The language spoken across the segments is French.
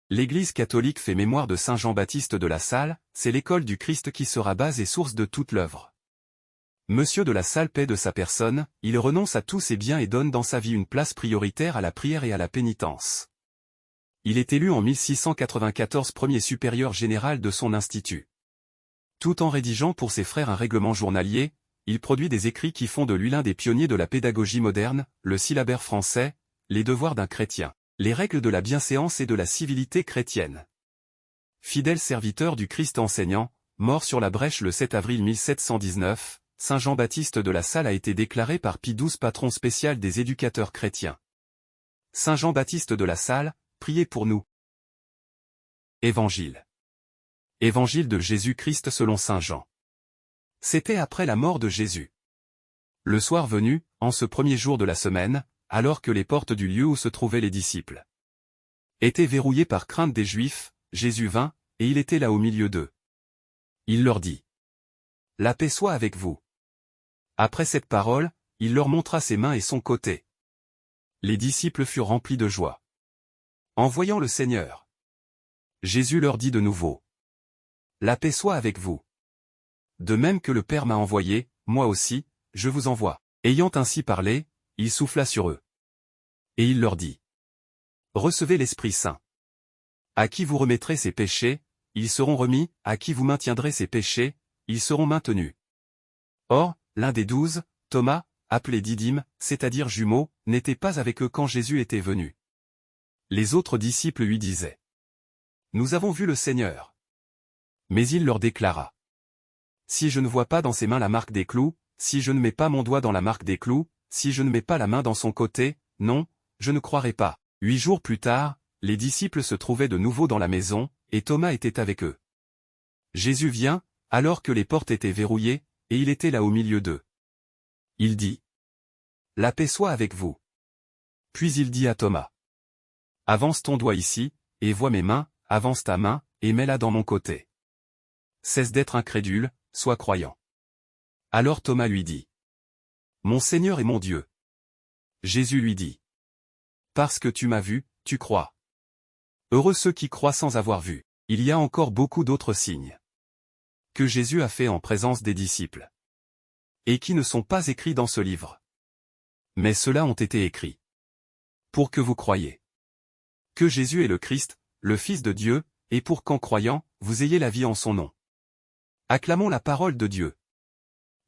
L'Église catholique fait mémoire de Saint Jean-Baptiste de La Salle, c'est l'école du Christ qui sera base et source de toute l'œuvre. Monsieur de La Salle paie de sa personne, il renonce à tous ses biens et donne dans sa vie une place prioritaire à la prière et à la pénitence. Il est élu en 1694 premier supérieur général de son institut. Tout en rédigeant pour ses frères un règlement journalier, il produit des écrits qui font de lui l'un des pionniers de la pédagogie moderne, le syllabaire français, les devoirs d'un chrétien, les règles de la bienséance et de la civilité chrétienne. Fidèle serviteur du Christ enseignant, mort sur la Brèche le 7 avril 1719, Saint Jean-Baptiste de La Salle a été déclaré par Pie XII patron spécial des éducateurs chrétiens. Saint Jean-Baptiste de La Salle, priez pour nous. Évangile. Évangile de Jésus-Christ selon Saint Jean. C'était après la mort de Jésus. Le soir venu, en ce premier jour de la semaine, alors que les portes du lieu où se trouvaient les disciples étaient verrouillées par crainte des Juifs, Jésus vint, et il était là au milieu d'eux. Il leur dit : La paix soit avec vous. Après cette parole, il leur montra ses mains et son côté. Les disciples furent remplis de joie en voyant le Seigneur. Jésus leur dit de nouveau : La paix soit avec vous. De même que le Père m'a envoyé, moi aussi, je vous envoie. Ayant ainsi parlé, il souffla sur eux. Et il leur dit : Recevez l'Esprit Saint. À qui vous remettrez ses péchés, ils seront remis, à qui vous maintiendrez ses péchés, ils seront maintenus. Or, l'un des 12, Thomas, appelé Didyme, c'est-à-dire jumeau, n'était pas avec eux quand Jésus était venu. Les autres disciples lui disaient : Nous avons vu le Seigneur. Mais il leur déclara : Si je ne vois pas dans ses mains la marque des clous, si je ne mets pas mon doigt dans la marque des clous, si je ne mets pas la main dans son côté, non, je ne croirai pas. 8 jours plus tard, les disciples se trouvaient de nouveau dans la maison, et Thomas était avec eux. Jésus vient, alors que les portes étaient verrouillées, et il était là au milieu d'eux. Il dit : La paix soit avec vous. Puis il dit à Thomas : Avance ton doigt ici, et vois mes mains, avance ta main, et mets-la dans mon côté. Cesse d'être incrédule, sois croyant. Alors Thomas lui dit : Mon Seigneur et mon Dieu. Jésus lui dit : Parce que tu m'as vu, tu crois. Heureux ceux qui croient sans avoir vu. Il y a encore beaucoup d'autres signes que Jésus a fait en présence des disciples, et qui ne sont pas écrits dans ce livre. Mais ceux-là ont été écrits pour que vous croyiez que Jésus est le Christ, le Fils de Dieu, et pour qu'en croyant, vous ayez la vie en son nom. Acclamons la parole de Dieu.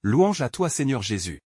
Louange à toi Seigneur Jésus.